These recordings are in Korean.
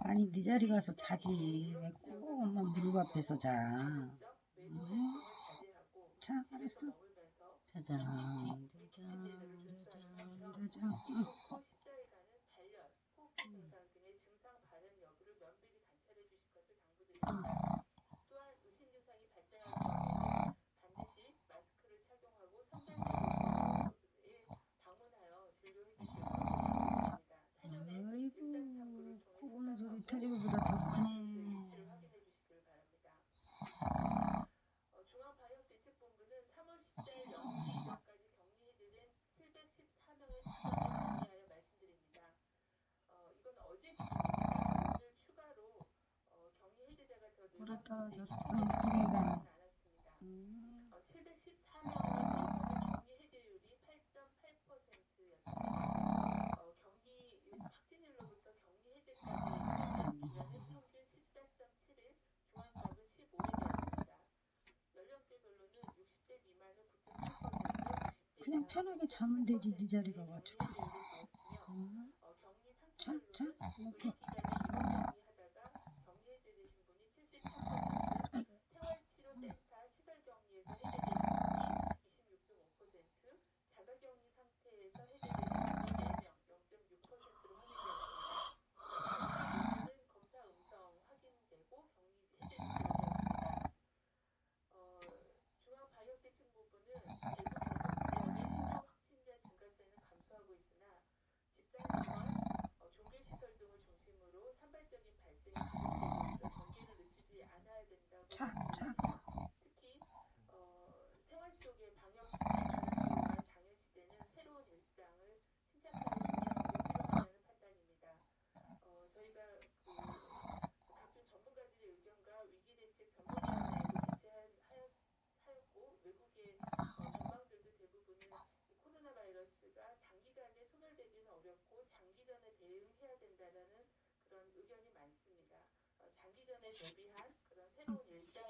아니 네 자리 가서 자지 왜 꼭 엄마 무릎 앞에서 자. 자 알았어. 자자 자자. 아이고 코고는 소리 텔레비보다 더 크네. 보라 떨어졌어 소리가. 그냥 편하게 자면 되지 네 자리 가가지고. 자 이렇게. 자.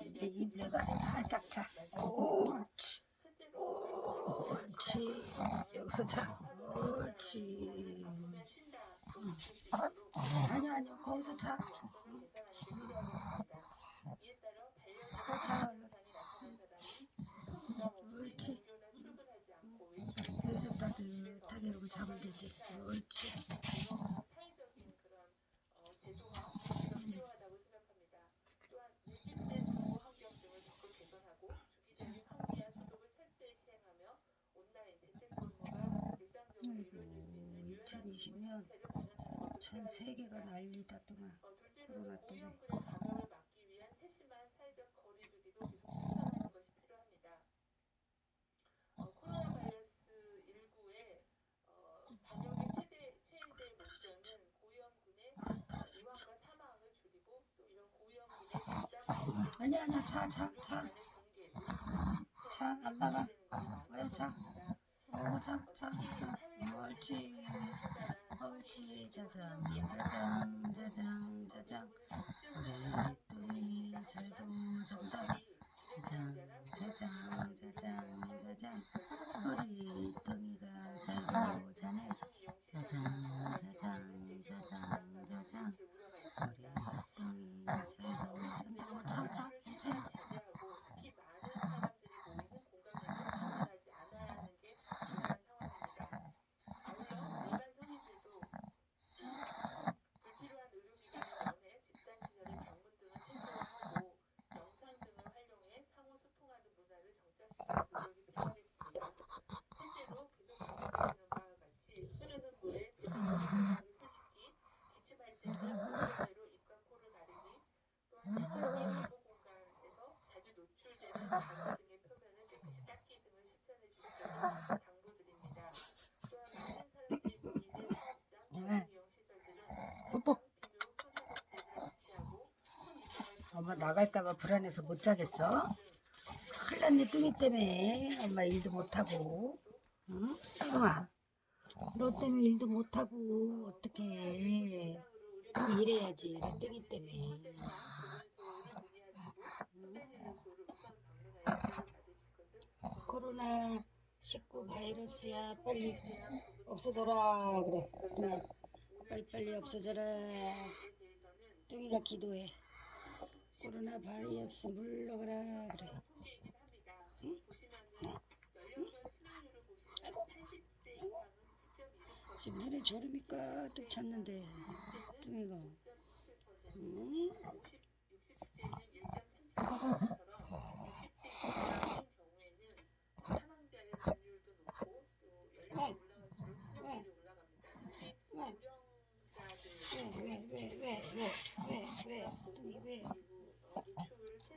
이제 입에 가서 살짝 자. 옳지. 옳지. 여기서 자. 옳지. 아니요. 거기서 자. 자. 옳지. 여기서 따뜻하게 이러고 자면 되지. 옳지. 아이고 2020년 전 세계가 난리다더만 코로나 때문에. 아니야 자 안 나가. 자. 옳지. 자장. 우리 똥이 잘도 잔다. 자장. 우리 똥이가 잘도 자네. 자장. 우리 똥이 잘도 잔다. 자. 괜찮아. 뽀뽀. 엄마 나갈까봐 불안해서 못 자겠어. 큰일 났네 뚱이 때문에. 엄마 일도 못하고. 응? 뚱아 너 때문에 일도 못하고 어떡해. 일해야지 뚱이 때문에. 코로나19 바이러스야. 빨리 없어져라 그래. 그냥 빨리빨리 없어져라. 뚱이가 기도해. 코로나 바이러스 물러가라 그래. 응? 아이고, 아이고. 지금 눈에 졸음이 가득 찼는데 뚱이가. 응?